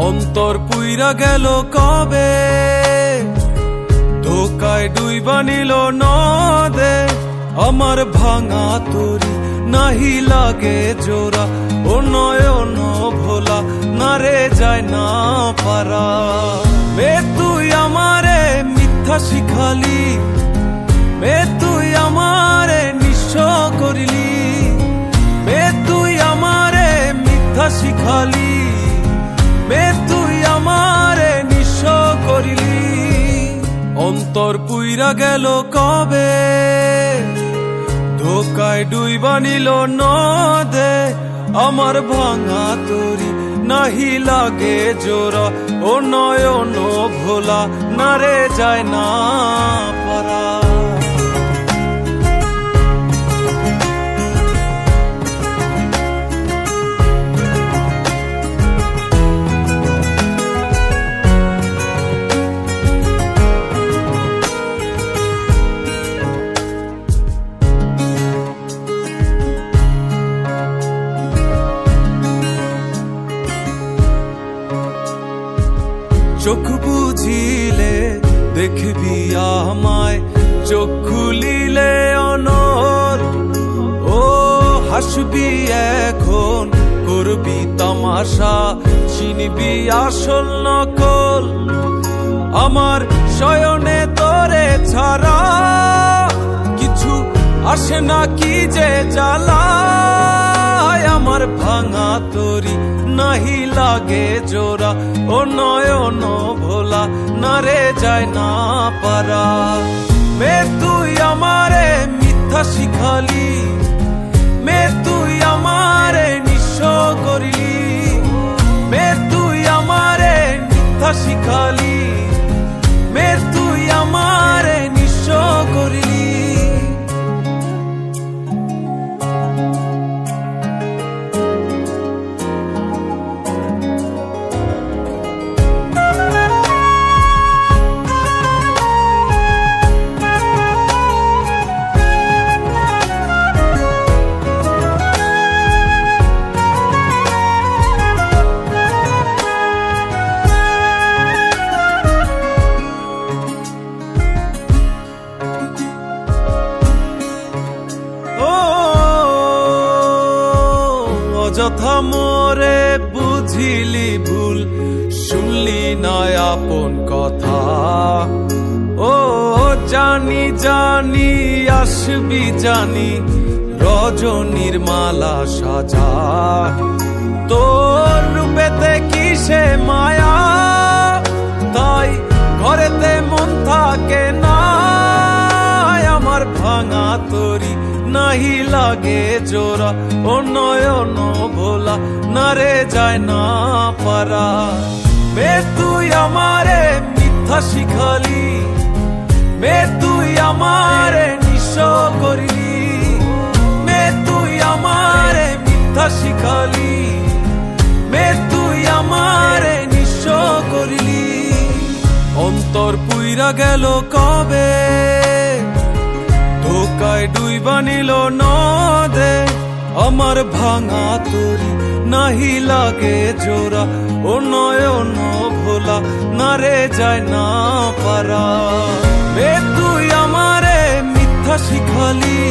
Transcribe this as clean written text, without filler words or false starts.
অন্তর পুইরা গেল কবে, ধোকায় ডুইবা নিল নদে। আমার ভাঙা তরি নাহি লাগে জোড়া, ও নয়ন ভোলা না রে যায় না পারা। মে তুই আমারে মিথ্যা শিখালি, মে তুই আমারে নিঃস্ব করিলি, মে তুই আমারে মিথ্যা শিখালি, মে তুই আমারে নিঃস্ব করিলি। অন্তর পুইরা গেল কবে, ধোকায় ডুইবা নিল নদে। আমার ভাঙা তরি নাহি লাগে জোড়া, ও নয়ন ভোলা না রে যায় না পারা। চোখ বুঝিলে দেখবি আমায়, চোখ খুলিলে অনর। ও হাসবি এখন, করবি তামাশা, চিনবি আসল নকল। আমার শয়নে তোরে ছাড়া কিছু আসে না, কি যে জ্বালা। আমার ভাঙা তরি নাহি লাগে জোড়া, ও নয়ন ভোলা না রে যায় না পারা। মে তুই আমারে মিথ্যা শিখালি, মে তুই আমারে নিঃস্ব করিলি, মে তুই আমারে মিথ্যা শিখালি, মে তুই আমারে নিঃস্ব করিলি। অযথা মোরে বুঝিলি ভুল, শুনলি না আপন কথা। ও জানি জানি আসবি জানি, রজনীর মালা সাজা। তোর রূপেতে কিসে মায়া, তাই ঘরেতে মন থাকে না। আমার ভাঙা তরি নাহি লাগে জোড়া, ও নয়ন ভোলা না রে যায় না পারা। মে তুই আমারে মিথ্যা শিখালি, মে তুই আমারে নিঃস্ব করিলি, মে তুই আমারে মিথ্যা শিখালি, মে তুই আমারে নিঃস্ব করিলি। অন্তর পুইরা গেল কবে, ধোকায় ডুইবা নিল নদে। আমার ভাঙা তরি নাহি লাগে জোড়া, ও নয়ন ভোলা না রে যায় না পারা। মে তুই আমারে মিথ্যা শিখালি,